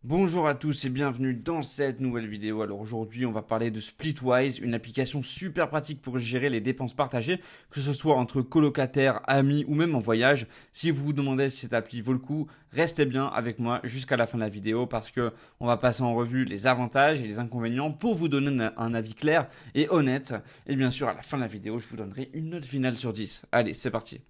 Bonjour à tous et bienvenue dans cette nouvelle vidéo. Alors aujourd'hui on va parler de Splitwise, une application super pratique pour gérer les dépenses partagées, que ce soit entre colocataires, amis ou même en voyage. Si vous vous demandez si cette appli vaut le coup, restez bien avec moi jusqu'à la fin de la vidéo parce que on va passer en revue les avantages et les inconvénients pour vous donner un avis clair et honnête. Et bien sûr à la fin de la vidéo je vous donnerai une note finale sur 10. Allez c'est parti.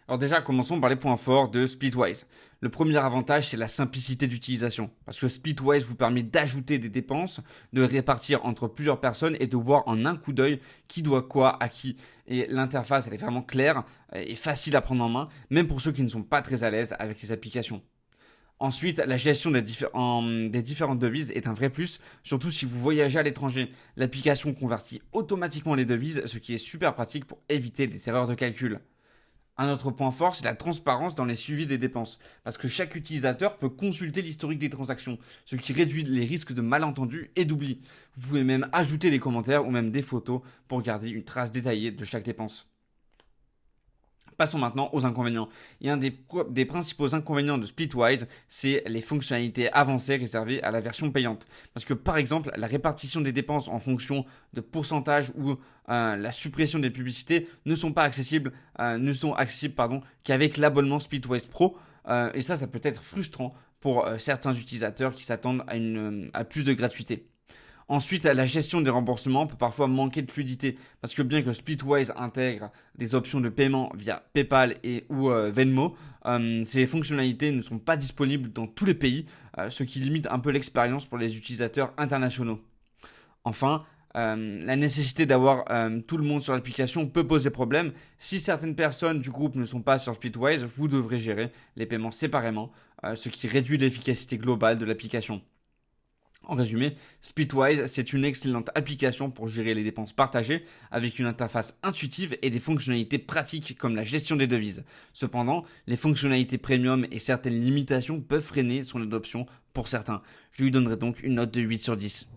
Alors déjà, commençons par les points forts de Splitwise. Le premier avantage, c'est la simplicité d'utilisation. Parce que Splitwise vous permet d'ajouter des dépenses, de répartir entre plusieurs personnes et de voir en un coup d'œil qui doit quoi à qui. Et l'interface, elle est vraiment claire et facile à prendre en main, même pour ceux qui ne sont pas très à l'aise avec ces applications. Ensuite, la gestion des différentes devises est un vrai plus, surtout si vous voyagez à l'étranger. L'application convertit automatiquement les devises, ce qui est super pratique pour éviter les erreurs de calcul. Un autre point fort, c'est la transparence dans les suivis des dépenses, parce que chaque utilisateur peut consulter l'historique des transactions, ce qui réduit les risques de malentendus et d'oubli. Vous pouvez même ajouter des commentaires ou même des photos pour garder une trace détaillée de chaque dépense. Passons maintenant aux inconvénients. Et un des principaux inconvénients de Splitwise, c'est les fonctionnalités avancées réservées à la version payante. Parce que par exemple, la répartition des dépenses en fonction de pourcentage ou la suppression des publicités ne sont pas accessibles, qu'avec l'abonnement Splitwise Pro. Et ça peut être frustrant pour certains utilisateurs qui s'attendent à plus de gratuité. Ensuite, la gestion des remboursements peut parfois manquer de fluidité parce que bien que Splitwise intègre des options de paiement via PayPal et ou Venmo, ces fonctionnalités ne sont pas disponibles dans tous les pays, ce qui limite un peu l'expérience pour les utilisateurs internationaux. Enfin, la nécessité d'avoir tout le monde sur l'application peut poser problème. Si certaines personnes du groupe ne sont pas sur Splitwise, vous devrez gérer les paiements séparément, ce qui réduit l'efficacité globale de l'application. En résumé, Splitwise, c'est une excellente application pour gérer les dépenses partagées avec une interface intuitive et des fonctionnalités pratiques comme la gestion des devises. Cependant, les fonctionnalités premium et certaines limitations peuvent freiner son adoption pour certains. Je lui donnerai donc une note de 8 sur 10.